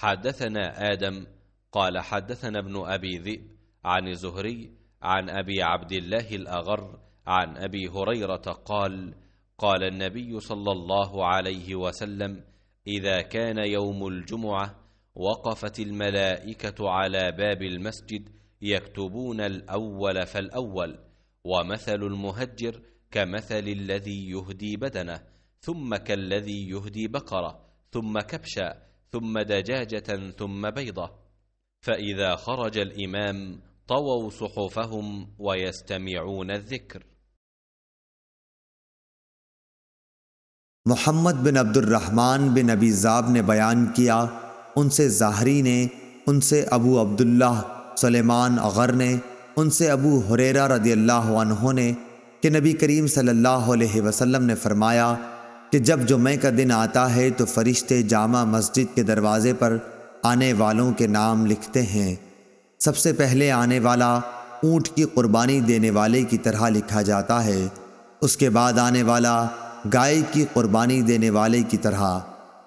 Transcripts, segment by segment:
حدثنا آدم قال حدثنا ابن أبي ذئب عن الزهري عن أبي عبد الله الأغر عن أبي هريرة قال قال النبي صلى الله عليه وسلم: إذا كان يوم الجمعة وقفت الملائكة على باب المسجد يكتبون الأول فالأول، ومثل المهجر كمثل الذي يهدي بدنه، ثم كالذي يهدي بقرة، ثم كبشا، ثم دجاجة، ثم بيضة. فإذا خرج الإمام طووا صحفهم ويستمعون الذكر. मोहम्मद बिन अब्दुर्रहमान बिन अबी ज़ाब ने बयान किया, उनसे ज़ाहरी ने, उनसे अबू अब्दुल्लाह सुलेमान अगर ने, उनसे अबू हुरैरा रदियल्लाहु अन्हु ने कि नबी करीम सल्लल्लाहु अलैहि वसल्लम ने फरमाया कि जब जुम्मे का दिन आता है तो फरिश्ते जामा मस्जिद के दरवाज़े पर आने वालों के नाम लिखते हैं। सबसे पहले आने वाला ऊँट की कुर्बानी देने वाले की तरह लिखा जाता है, उसके बाद आने वाला गाय की कुर्बानी देने वाले की तरह,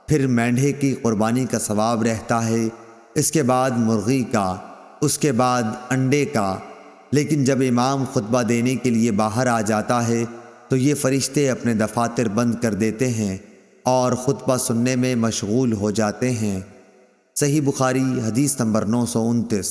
फिर मेंढे की कुर्बानी का सवाब रहता है, इसके बाद मुर्गी का, उसके बाद अंडे का। लेकिन जब इमाम खुतबा देने के लिए बाहर आ जाता है तो ये फरिश्ते अपने दफातर बंद कर देते हैं और खुतबा सुनने में मशगूल हो जाते हैं। सही बुखारी हदीस नंबर 929।